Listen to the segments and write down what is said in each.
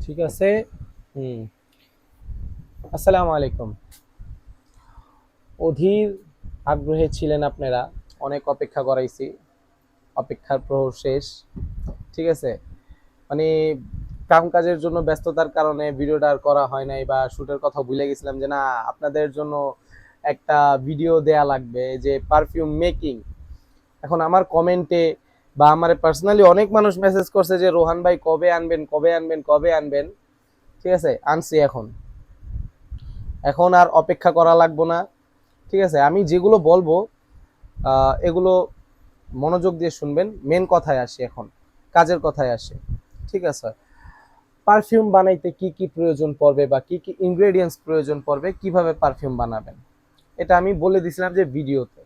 ঠিক আছে। হুম। আসসালামু আলাইকুম। অধীর আগ্রহে ছিলেন আপনারা, অনেক অপেক্ষা করাইছি, অপেক্ষার প্রহর শেষ। ঠিক আছে, মানে কাম কাজের জন্য ব্যস্ততার কারণে ভিডিওটা আর করা হয় নাই, বা শুটের কথা ভুলে গেছিলাম যে না, আপনাদের জন্য একটা ভিডিও দেয়া লাগবে যে পারফিউম মেকিং। এখন আমার কমেন্টে বা আমার পার্সোনালি অনেক মানুষ মেসেজ করছে যে রোহান ভাই কবে আনবেন, কবে আনবেন, কবে আনবেন। ঠিক আছে, আনছি এখন। এখন আর অপেক্ষা করা লাগবো না। ঠিক আছে, আমি যেগুলো বলবো এগুলো মনোযোগ দিয়ে শুনবেন। মেন কথায় আসি, এখন কাজের কথায় আসি। ঠিক আছে, পারফিউম বানাইতে কি কি প্রয়োজন পড়বে বা কি কি ইনগ্রেডিয়েন্টস প্রয়োজন পড়বে, কিভাবে পারফিউম বানাবেন, এটা আমি বলে দিছিলাম যে ভিডিওতে।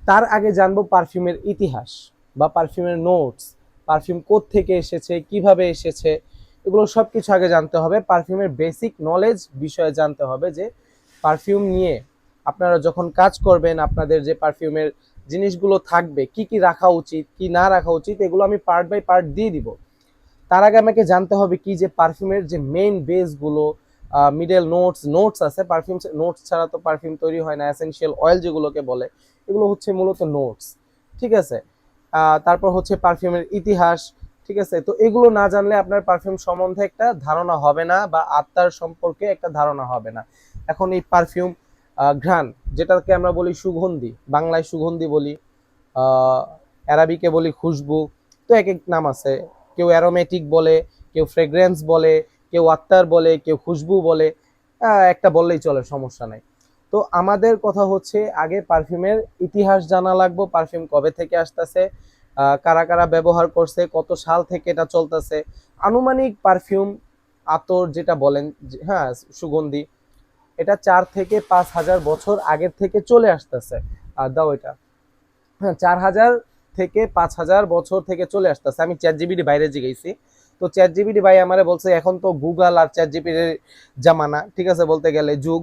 তার আগে জানবো পারফিউমের ইতিহাস বা পারফিউমের নোটস, পারফিউম কোথা থেকে এসেছে, কিভাবে এসেছে, এগুলো সব কিছু আগে জানতে হবে। পারফিউমের বেসিক নলেজ বিষয়ে জানতে হবে যে পারফিউম নিয়ে আপনারা যখন কাজ করবেন, আপনাদের যে পারফিউমের জিনিসগুলো থাকবে, কি কি রাখা উচিত, কি না রাখা উচিত, এগুলো আমি পার্ট বাই পার্ট দিয়ে দিব। তার আগে আমাকে জানতে হবে কি যে পারফিউমের যে মেইন বেসগুলো, মিডল নোটস নোটস আছে। পারফিউম নোটস ছাড়া তো পারফিউম তৈরি হয় না। এসেনশিয়াল অয়েল যেগুলোকে বলে, এগুলো হচ্ছে মূলত নোটস। ঠিক আছে, তারপর হচ্ছে পারফিউমের ইতিহাস। ঠিক আছে, তো এগুলো না জানলে আপনার পারফিউম সম্বন্ধে একটা ধারণা হবে না, বা আত্মার সম্পর্কে একটা ধারণা হবে না। এখন এই পারফিউম ঘ্রাণ, যেটাকে আমরা বলি সুগন্ধি, বাংলায় সুগন্ধি বলি, অ্যারাবিকে বলি খুশবু। তো এক এক নাম আছে। কেউ অ্যারোমেটিক বলে, কেউ ফ্রেগ্রেন্স বলে, কেউ আত্মার বলে, কেউ খুশবু বলে। একটা বললেই চলে, সমস্যা নাই। তো আমাদের কথা হচ্ছে আগে পারফিউমের ইতিহাস জানা লাগবে। পারফিউম কবে থেকে আসতেছে, কারা কারা ব্যবহার করছে, কত সাল থেকে এটা চলতেছে। আনুমানিক পারফিউম, আতর যেটা বলেন, হ্যাঁ সুগন্ধি, এটা 4 থেকে 5 হাজার বছর আগের থেকে চলে আসতেছে। দাও এটা। হ্যাঁ, 4 হাজার থেকে 5 হাজার বছর থেকে চলে আসতেছে। আমি চ্যাট জিপিটি বাইরে জিগাইছি। তো চ্যাট জিপিটি ভাই আমারে বলছে এখন তো গুগল আর চ্যাট জিপিটির জামানা। ঠিক আছে, বলতে গেলে যুগ।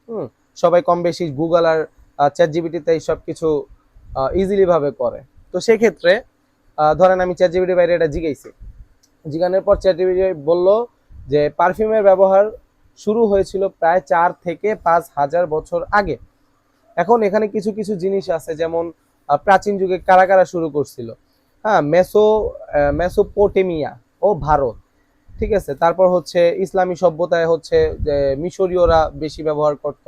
হুম, সবাই কম বেশি গুগল আর চ্যাট জিপিটিতে সব কিছু ইজিলি ভাবে করে। তো সেক্ষেত্রে ধরেন আমি চ্যাট জিপিটি বাইরে এটা জিগাইছি। জিজ্ঞানের পর চ্যাট জিপিটি বলল যে পারফিউমের ব্যবহার শুরু হয়েছিল প্রায় 4 থেকে 5 হাজার বছর আগে। এখন এখানে কিছু কিছু জিনিস আছে, যেমন প্রাচীন যুগে কারা কারা শুরু করছিল। হ্যাঁ, মেসোপটেমিয়া ও ভারত। ঠিক আছে, তারপর হচ্ছে ইসলামী সভ্যতায় হচ্ছে যে মিশরীয়রা বেশি ব্যবহার করত।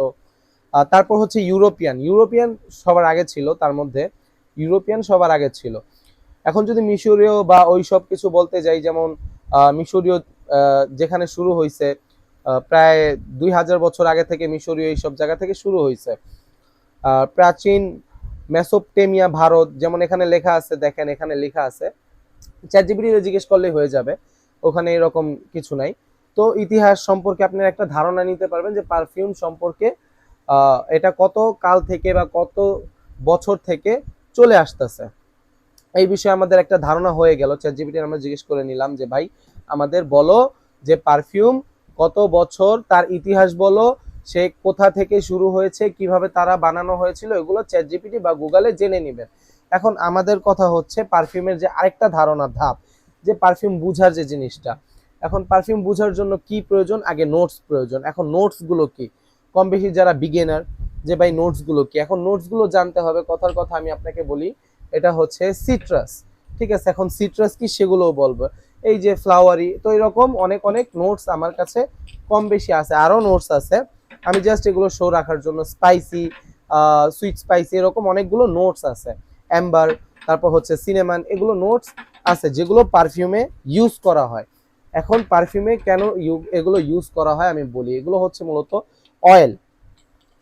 তারপর হচ্ছে ইউরোপিয়ান ইউরোপিয়ান সবার আগে ছিল, তার মধ্যে ইউরোপিয়ান সবার আগে ছিল। এখন যদি মিশরীয় বা ওই সব কিছু বলতে যাই, যেমন মিশরীয় যেখানে শুরু হয়েছে, প্রায় 2 হাজার বছর আগে থেকে মিশরীয় এইসব জায়গা থেকে শুরু হয়েছে। প্রাচীন মেসোপটেমিয়া ভারত, যেমন এখানে লেখা আছে, দেখেন এখানে লেখা আছে। চ্যাট জিপিটি জিজ্ঞেস করলেই হয়ে যাবে, ওখানে এরকম কিছু নাই। তো ইতিহাস সম্পর্কে আপনার একটা ধারণা নিতে পারবেন যে পারফিউম সম্পর্কে এটা কত কাল থেকে বা কত বছর থেকে চলে আসতেছে। এই বিষয়ে আমাদের একটা ধারণা হয়ে গেল। চ্যাট জিপিটি আমরা জিজ্ঞেস করে নিলাম যে ভাই আমাদের বলো যে পারফিউম কত বছর, তার ইতিহাস বলো, সে কোথা থেকে শুরু হয়েছে, কিভাবে তারা বানানো হয়েছিল, এগুলো চ্যাট জিপিটি বা গুগলে জেনে নেবেন। এখন আমাদের কথা হচ্ছে পারফিউমের যে আরেকটা ধারণা ধাপ, যে পারফিউম বুঝার যে জিনিসটা। এখন পারফিউম বুঝার জন্য কি প্রয়োজন, আগে নোটস প্রয়োজন। এখন নোটস গুলো কি, কম বেশি যারা বিগিনার, যে ভাই নোটস গুলো কি, এখন নোটস গুলো জানতে হবে। কথার কথা আমি আপনাকে বলি, এটা হচ্ছে সিট্রাস। ঠিক আছে, এখন সিট্রাস কি সেগুলোও বলবো। এই যে ফ্লাওয়ারি, তো এরকম অনেক অনেক নোটস আমার কাছে কম বেশি আছে, আরো নোটস আছে। আমি জাস্ট এগুলো শো রাখার জন্য, স্পাইসি, সুইট স্পাইসি, এরকম অনেকগুলো নোটস আছে। অ্যাম্বার, তারপর হচ্ছে সিনেমান, এগুলো নোটস আছে যেগুলো পারফিউমে ইউজ করা হয়। এখন পারফিউমে কেন এগুলো ইউজ করা হয় আমি বলি। এগুলো হচ্ছে মূলত অয়েল।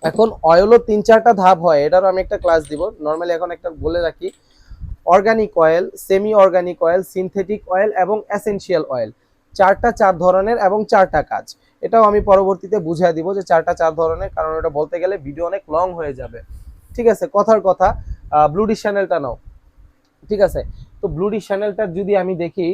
এখন অয়েলও 3-4টা ধাপ হয়, এটারও আমি একটা ক্লাস দিব। নর্মালি এখন একটা বলে রাখি, organic oil, semi organic oil, synthetic oil এবং এসেনশিয়াল অয়েল। 4 ধরনের এবং 4টা কাজ। এটাও আমি পরবর্তীতে বুঝিয়ে দিব যে 4 ধরনের, কারণ এটা বলতে গেলে ভিডিও অনেক লং হয়ে যাবে। ঠিক আছে, কথার কথা, ব্লুডি চ্যানেলটা নাও। ঠিক আছে, তো ব্লুডি চ্যানেলটা যদি আমি দেখি,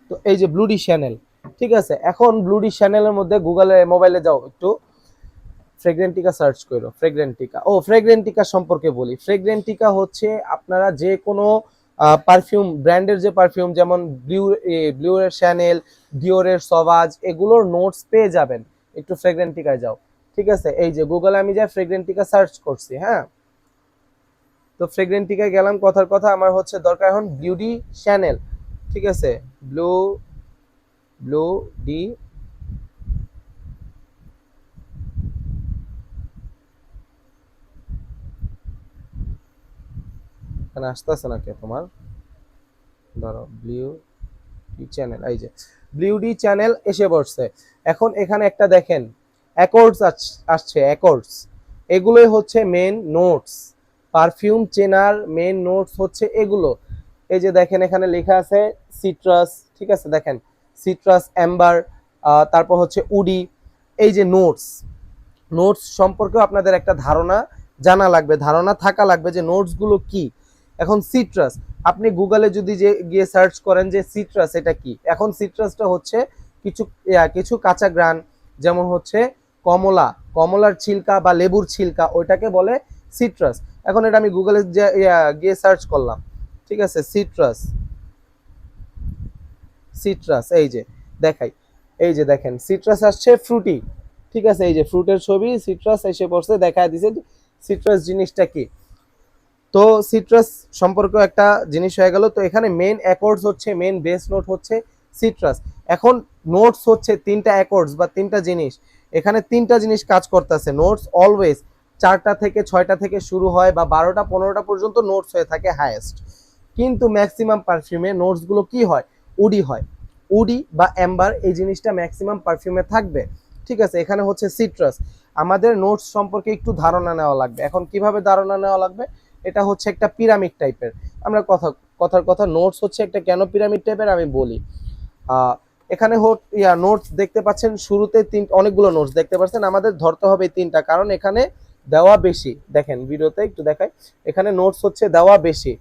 তো এই যে ব্লুডি চ্যানেল। ঠিক আছে, এখন ব্লুডি চ্যানেলের মধ্যে গুগলে মোবাইলে যাও একটু, ফ্রেগ্রেন্টিকা সার্চ করো, ফ্রেগ্রেন্টিকা। ও ফ্রেগ্রেন্টিকা সম্পর্কে বলি, ফ্রেগ্রেন্টিকা হচ্ছে আপনারা যে কোনো পারফিউম ব্র্যান্ডের যে পারফিউম, যেমন ব্লিউর শ্যানেল, ডিওরের সভাজ, এগুলোর নোটস পেয়ে যাবেন। একটু ফ্রেগ্রেন্টিকায় যাও, ঠিক আছে? এই যে গুগলে আমি যা ফ্রেগ্রেন্টিকা সার্চ করছি, হ্যাঁ, তো ফ্রেগ্রেন্টিকায় গেলাম। কথার কথা আমার হচ্ছে দরকার এখন বিউটি শ্যানেল, ঠিক আছে? ব্লু ব্লু ডি, এখানে আসতেছে না কে তোমার, ধরো ব্লু চ্যানেল, এই যে ব্লিউডি চ্যানেল এসে পড়ছে। এখন এখানে একটা দেখেন অ্যাকর্ডস আসছে, অ্যাকর্ডস, এগুলোই হচ্ছে মেন নোটস। পারফিউম চেনার মেন নোটস হচ্ছে এগুলো। এই যে দেখেন এখানে লেখা আছে সিট্রাস, ঠিক আছে? দেখেন সিট্রাস, অ্যাম্বার, তারপর হচ্ছে উডি। এই যে নোটস, নোটস সম্পর্কেও আপনাদের একটা ধারণা জানা লাগবে, ধারণা থাকা লাগবে যে নোটসগুলো কি। এখন সিট্রাস, আপনি গুগলে যদি যে গিয়ে সার্চ করেন যে সিট্রাস এটা কি, এখন সিট্রাসটা হচ্ছে কিছু কিছু কাঁচা গ্রান, যেমন হচ্ছে কমলা, কমলার ছিলকা বা লেবুর ছিলকা, ওইটাকে বলে সিট্রাস। এখন এটা আমি গুগলে গিয়ে সার্চ করলাম, ঠিক আছে? সিট্রাস, সিট্রাস, এই যে দেখাই, এই যে দেখেন সিট্রাস আসছে ফ্রুটি, ঠিক আছে? এই যে ফ্রুটের ছবি, সিট্রাস এসে পড়ছে, দেখায় দিছে সিট্রাস জিনিসটা কি। তো সিট্রাস সম্পর্কে একটা জিনিস হয়ে গেল। তো এখানে মেন অ্যাকর্ডস হচ্ছে, মেন বেস নোট হচ্ছে সিট্রাস। এখন নোটস হচ্ছে তিনটা অ্যাকর্ডস বা তিনটা জিনিস, এখানে তিনটা জিনিস কাজ করতেছে। নোটস অলওয়েজ 4টা থেকে 6টা থেকে শুরু হয় বা 12টা 15টা পর্যন্ত নোটস হয়ে থাকে হাইয়েস্ট। কিন্তু ম্যাক্সিমাম পারফিউমে নোটসগুলো কি হয়, উডি হয়। উডি বা অ্যাম্বার এই জিনিসটা ম্যাক্সিমাম পারফিউমে থাকবে, ঠিক আছে? এখানে হচ্ছে সিট্রাস। আমাদের নোটস সম্পর্কে একটু ধারণা নেওয়া লাগবে। এখন কিভাবে ধারণা নেওয়া লাগবে, এটা হচ্ছে একটা পিরামিড টাইপের। আমরা কথার কথা নোটস হচ্ছে একটা কেন পিরামিড টাইপের আমি বলি। এখানে নোটস দেখতে পাচ্ছেন শুরুতে অনেকগুলো নোটস দেখতে পাচ্ছেন, আমাদের ধরতে হবে তিনটা, কারণ এখানে দেওয়া বেশি। দেখেন ভিডিওতে একটু দেখাই, এখানে নোটস হচ্ছে দেওয়া বেশি,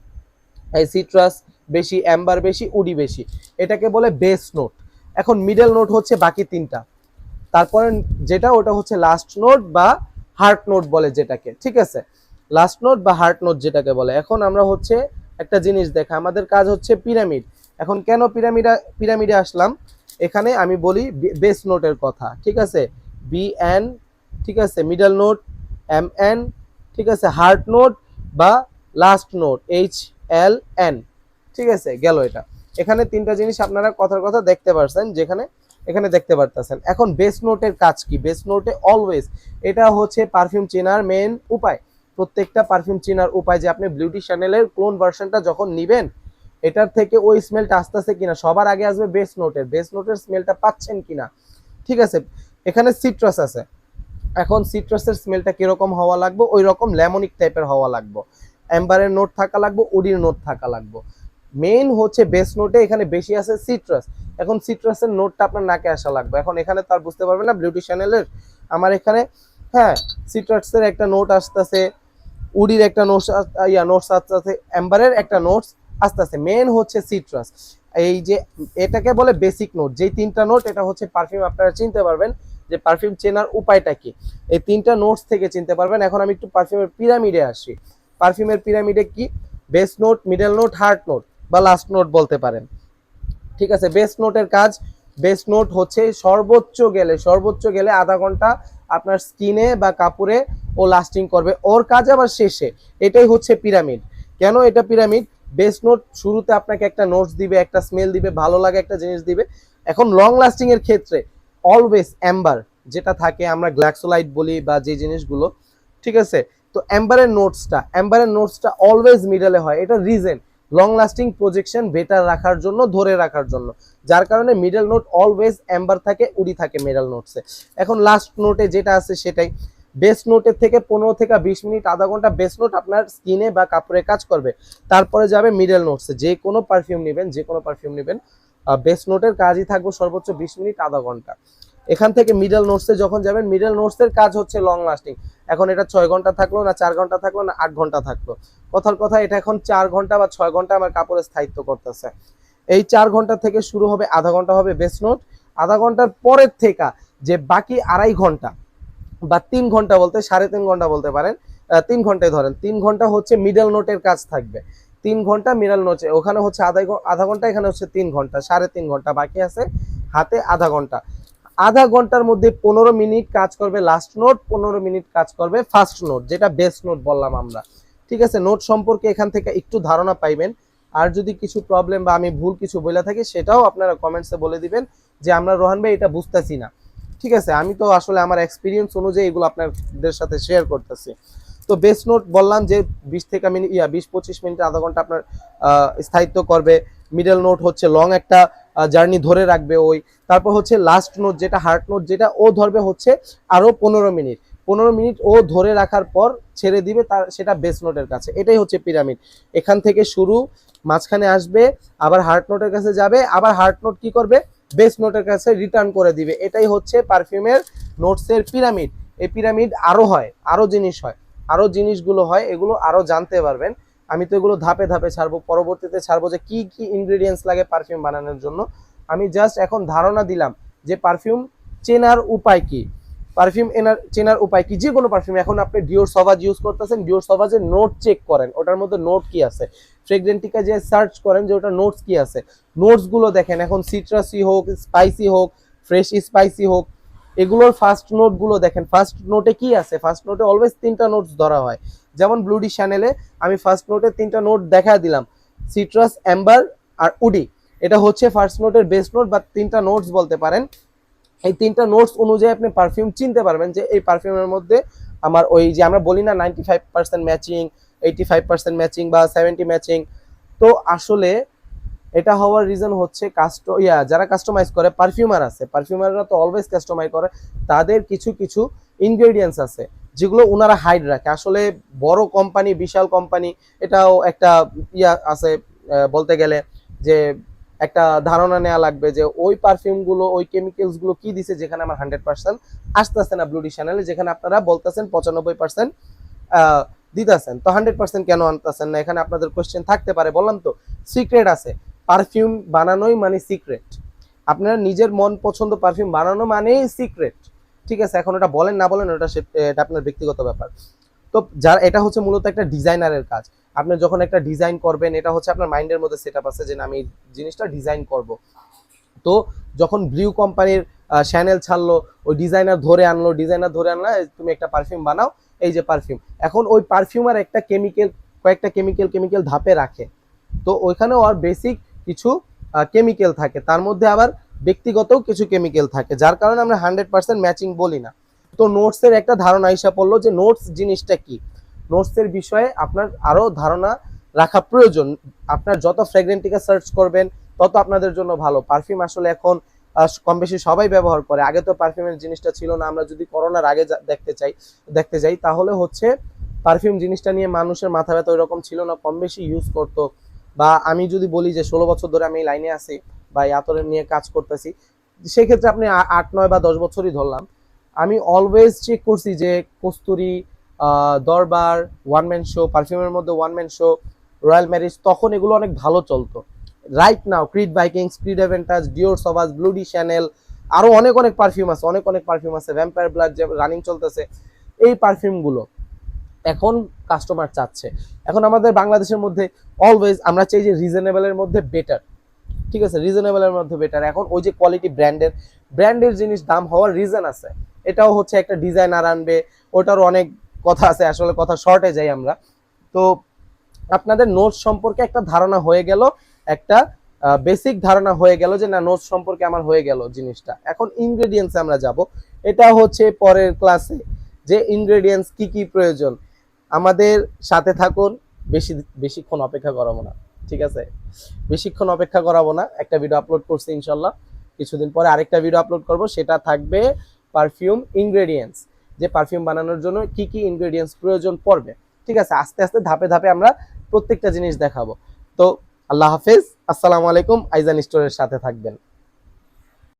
এই সিট্রাস বেশি, অ্যাম্বার বেশি, উডি বেশি, এটাকে বলে বেস নোট। এখন মিডল নোট হচ্ছে বাকি তিনটা, তারপরে যেটা ওটা হচ্ছে লাস্ট নোট বা হার্ট নোট বলে যেটাকে, ঠিক আছে? লাস্ট নোট বা হার্ট নোট যেটাকে বলে। এখন আমরা হচ্ছে একটা জিনিস দেখা, আমাদের কাজ হচ্ছে পিরামিড। এখন কেন পিরামিডে আসলাম, এখানে আমি বলি বেস নোটের কথা, ঠিক আছে? বি এন, ঠিক আছে? মিডল নোট এম এন, ঠিক আছে? হার্ট নোট বা last note H L N, ঠিক আছে? গেল এটা। এখানে তিনটা জিনিস আপনারা কথার কথা দেখতে পারছেন, যেখানে এখানে দেখতে পারতেছেন। এখন বেস নোটের কাজ কি, বেস নোটে অলওয়েজ এটা হচ্ছে পারফিউম চেনার মেন উপায়। প্রত্যেকটা পারফিউম চেনার উপায় যে আপনি বিউটি শ্যানেলের ক্লোন ভার্সনটা যখন নিবেন, এটার থেকে ওই স্মেলটা আসতেছে কিনা, সবার আগে আসবে বেস নোটের, বেস নোটের স্মেলটা পাচ্ছেন কিনা, ঠিক আছে? এখানে সিট্রাস আছে, এখন সিট্রাসের স্মেলটা কিরকম হওয়া লাগবে, ওই রকম লেমনিক টাইপের হওয়া লাগবে, অ্যাম্বারের নোট থাকা লাগবে, উডির নোট থাকা লাগবে। মেইন হচ্ছে বেস নোটে এখানে বেশি আছে সিট্রাস। এখন সিট্রাসের নোটটা আপনার নাকে আসা লাগবে। এখন এখানে তার বুঝতে পারবেন না বিউটি চ্যানেলের, আমার এখানে হ্যাঁ সিট্রাসের একটা নোট আসতেছে, উডির একটা নোটস আসতেছে, অ্যাম্বারের একটা নোটস আসতেছে। মেন হচ্ছে সিট্রাস, এই যে এটাকে বলে বেসিক নোট। যেই তিনটা নোট, এটা হচ্ছে পারফিউম আপনারা চিনতে পারবেন যে পারফিউম চেনার উপায়টা কি, এই তিনটা নোটস থেকে চিনতে পারবেন। এখন আমি একটু পারফিউমের পিরামিডে আসি। পারফিউমের পিরামিডে কি, base note, middle note, heart note বা লাস্ট নোট বলতে পারেন, ঠিক আছে? বেস নোটের কাজ, বেস নোট হচ্ছে সর্বোচ্চ গেলে আধা ঘন্টা আপনার স্কিনে বা কাপড়ে ও লাস্টিং করবে, ওর কাজ আবার শেষে। এটাই হচ্ছে পিরামিড। কেন এটা পিরামিড, বেস নোট শুরুতে আপনাকে একটা নোটস দিবে, একটা স্মেল দিবে, ভালো লাগে একটা জিনিস দিবে। এখন লং লাস্টিং এর ক্ষেত্রে অলওয়েজ অ্যাম্বার যেটা থাকে, আমরা গ্ল্যাক্সোলাইট বলি বা যে জিনিসগুলো, ঠিক আছে? তো অ্যাম্বারের নোটসটা অলওয়েজ মিডলে হয়, এটা reason long lasting projection better রাখার জন্য, ধরে রাখার জন্য, যার কারণে মিডল নোট অলওয়েজ অ্যাম্বার থাকে, উডি থাকে মিডল নোটসে। এখন লাস্ট নোটে যেটা আছে সেটাই, বেস নোটের থেকে 15 থেকে 20 মিনিট আধা ঘন্টা বেস নোট আপনার স্কিনে বা কাপড়ে কাজ করবে, তারপরে যাবে মিডল নোটসে। যে কোনো পারফিউম নেবেন, বেস নোটের কাজই থাকবে সর্বোচ্চ 20 মিনিট আধা ঘন্টা। এখান থেকে মিডল নোটসে যখন যাবেন, মিডল নোটসের কাজ হচ্ছে লং লাস্টিং। এখন এটা 6 ঘন্টা থাকলো না 4 ঘন্টা থাকলো না 8 ঘন্টা থাকলো, কথার কথা এটা এখন 4 ঘন্টা বা 6 ঘন্টা আমার কাপড়ে স্থায়িত্ব করতেছে। এই 4 ঘন্টা থেকে শুরু হবে, আধা ঘন্টা হবে বেস নোট। আধা ঘন্টার পরের থেকে যে বাকি 2.5 ঘন্টা, বা 3 ঘন্টা বলতে 3.5 ঘন্টা বলতে পারেন, 3 ঘন্টায় ধরেন, 3 ঘন্টা হচ্ছে মিডল নোটের কাজ থাকবে, 3 ঘন্টা মিডল নোটে, ওখানে হচ্ছে আধা ঘন্টা, এখানে হচ্ছে 3 ঘন্টা, 3.5 ঘন্টা বাকি আছে, হাতে আধা ঘন্টা। আধা ঘন্টার মধ্যে 15 মিনিট কাজ করবে লাস্ট নোট, 15 মিনিট কাজ করবে ফার্স্ট নোট, যেটা বেস্ট নোট বললাম আমরা। ঠিক আছে, নোট সম্পর্কে এখান থেকে একটু ধারণা পাইবেন। আর যদি কিছু প্রবলেম বা আমি ভুল কিছু বলে থাকি সেটাও আপনারা কমেন্টসে বলে দিবেন যে আমরা রোহান ভাই এটা বুঝতেছি না। ঠিক আছে, আমি তো আসলে আমার এক্সপিরিয়েন্স অনুযায়ী এগুলো আপনাদের সাথে শেয়ার করতেছি। তো বেস্ট নোট বললাম যে 20-25 মিনিট আধা ঘন্টা আপনার স্থায়িত্ব করবে। মিডল নোট হচ্ছে লং একটা জার্নি ধরে রাখবে ওই। তারপর হচ্ছে লাস্ট নোট যেটা হার্ট নোট, যেটা ও ধরবে হচ্ছে আরো 15 মিনিট, 15 মিনিট ও ধরে রাখার পর ছেড়ে দিবে, তার সেটা বেস নোটের কাছে। এটাই হচ্ছে পিরামিড। এখান থেকে শুরু, মাঝখানে আসবে, আবার হার্ট নোটের কাছে যাবে, আবার হার্ট নোট কি করবে, বেস নোটের কাছে রিটার্ন করে দিবে। এটাই হচ্ছে পারফিউমের নোটসের পিরামিড। এই পিরামিড আরো হয়, আরো জিনিস হয়, আরো জিনিসগুলো হয়, এগুলো আরো জানতে পারবেন। আমি তো এগুলো ধাপে ধাপে ছাড়বো, পরবর্তীতে ছাড়বো যে কি কি ইনগ্রেডিয়েন্টস লাগে পারফিউম বানানোর জন্য। আমি জাস্ট এখন ধারণা দিলাম যে পারফিউম চেনার উপায় কি, পারফিউম চেনার উপায় কি। যে কোনো পারফিউম, এখন আপনি ডিওর সভাজ ইউজ করতেছেন, ডিওর সভাজের নোট চেক করেন, ওটার মধ্যে নোট কি আছে। ফ্রেগরেন্টিকা যে সার্চ করেন যে ওটা নোটস কি আছে, নোটস গুলো দেখেন। এখন সিট্রাসি হোক, স্পাইসি হোক, ফ্রেশ স্পাইসি হোক, এগুলোর ফার্স্ট নোট গুলো দেখেন, ফার্স্ট নোটে কি আছে। ফার্স্ট নোটে অলওয়েজ 3টা নোটস ধরা হয়। যেমন ব্লুডি চ্যানেলে আমি ফার্স্ট নোটে 3টা নোট দেখা দিলাম, সিট্রাস, অ্যাম্বার আর উডি। এটা হচ্ছে ফার্স্ট নোটের বেস্ট নোট বা 3টা নোটস বলতে পারেন। এই 3টা নোটস অনুযায়ী আপনি পারফিউম চিনতে পারবেন যে এই পারফিউমের মধ্যে আমার ওই যে আমরা বলি না 95% ম্যাচিং, 85% ম্যাচিং বা 70 ম্যাচিং। তো আসলে এটা হওয়ার রিজন হচ্ছে যারা কাস্টমাইজ করে পারফিউমার আছে, পারফিউমাররা তো অলওয়েজ কাস্টমাইজ করে, তাদের কিছু কিছু ইনগ্রেডিয়েন্টস আছে যেগুলো ওনারা হাইড রাখে। আসলে বড় কোম্পানি, বিশাল কোম্পানি, এটাও একটা আছে, বলতে গেলে যে একটা ধারণা নেওয়া লাগবে যে ওই পারফিউমগুলো, ওই কেমিক্যালসগুলো কি দিছে, যেখানে আমার 100% আসতেছে না ব্লুডি চ্যানেলে, যেখানে আপনারা বলতেছেন 95% দিতেছেন, তো 100% কেন আনতেছেন না? এখানে আপনাদের কোয়েশ্চেন থাকতে পারে। বললাম তো সিক্রেট আছে, পারফিউম বানানোই মানে সিক্রেট। আপনারা নিজের মন পছন্দ পারফিউম বানানো মানেই সিক্রেট। ঠিক আছে, এখন ওটা বলেন না বলেন এটা আপনার ব্যক্তিগত ব্যাপার। তো যার এটা হচ্ছে মূলত একটা ডিজাইনারের কাজ। আপনি যখন একটা ডিজাইন করবেন, এটা হচ্ছে আপনার মাইন্ডের মধ্যে সেটআপ আছে যে আমি এই জিনিসটা ডিজাইন করব। তো যখন ব্লিউ কোম্পানির চ্যানেল ছাড়লো, ওই ডিজাইনার ধরে আনলো, তুমি একটা পারফিউম বানাও, এই যে পারফিউম। এখন ওই পারফিউমার একটা কয়েকটা কেমিক্যাল ধাপে রাখে। তো ওইখানে ওর বেসিক কিছু কেমিক্যাল থাকে, তার মধ্যে আবার ব্যক্তিগত কিছু কেমিক্যাল থাকে, যার কারণে আমরা 100% ম্যাচিং বলি না। তো নোটসের একটা ধারণা হিসাব পড়লো যে নোটস জিনিসটা কি। নোটসের বিষয়ে আপনার আরো ধারণা রাখা প্রয়োজন। আপনার যত ফ্র্যাগরেন্টিকা সার্চ করবেন তত আপনাদের জন্য ভালো। পারফিউম আসলে এখন কম বেশি সবাই ব্যবহার করে। আগে তো পারফিউমের জিনিসটা ছিল না। আমরা যদি করোনার আগে দেখতে যাই তাহলে হচ্ছে পারফিউম জিনিসটা নিয়ে মানুষের মাথা ব্যথা ওই রকম ছিল না, কম বেশি ইউজ করতো। বা আমি যদি বলি যে 16 বছর ধরে আমি লাইনে আছি বা আতর নিয়ে কাজ করতেছি, সেক্ষেত্রে আপনি 8, 9 বা 10 বছরই ধরলাম, আমি অলওয়েজ চেক করছি যে কস্তুরি, দরবার, ওয়ান ম্যান শো, পারফিউমের মধ্যে one man show, royal marriage, তখন এগুলো অনেক ভালো চলতো। Right now Creed Vikings, Creed Aventus, Dior Sauvage, bleu de Chanel, আরো অনেক পারফিউম আছে, অনেক পারফিউম আছে, ভ্যাম্পায়ার ব্লাড যে রানিং চলতেছে। এই পারফিউমগুলো এখন কাস্টমার চাচ্ছে। এখন আমাদের বাংলাদেশের মধ্যে অলওয়েজ আমরা চাই যে রিজনেবলের মধ্যে বেটার। ঠিক আছে, রিজনেবলের মধ্যে বেটার। এখন ওই যে কোয়ালিটি ব্র্যান্ডের জিনিস দাম হওয়ার রিজন আছে। এটাও হচ্ছে একটা ডিজাইনার আনবে, ওটারও অনেক কথা আছে, আসলে কথা শর্টে যাই আমরা। তো আপনাদের নোটস সম্পর্কে একটা ধারণা হয়ে গেল, একটা বেসিক ধারণা হয়ে গেল যে না নোটস সম্পর্কে আমার হয়ে গেল জিনিসটা। এখন ইনগ্রেডিয়েন্টস আমরা যাব, এটা হচ্ছে পরের ক্লাসে যে ইনগ্রেডিয়েন্টস কি কি প্রয়োজন। আমাদের সাথে থাকুন, বেশিক্ষণ অপেক্ষা করাবো না। ঠিক আছে, বেশিক্ষণ অপেক্ষা করাবো না। একটা ভিডিও আপলোড করছি, ইনশাল্লাহ কিছুদিন পরে আরেকটা ভিডিও আপলোড করব, সেটা থাকবে পারফিউম ইনগ্রেডিয়েন্টস, যে পারফিউম বানানোর জন্য কি কি ইনগ্রেডিয়েন্টস প্রয়োজন পড়বে। ঠিক আছে, আস্তে আস্তে ধাপে ধাপে আমরা প্রত্যেকটা জিনিস দেখাবো। তো আল্লাহ হাফেজ, আসসালামু আলাইকুম। আইজান স্টোরের সাথে থাকবেন।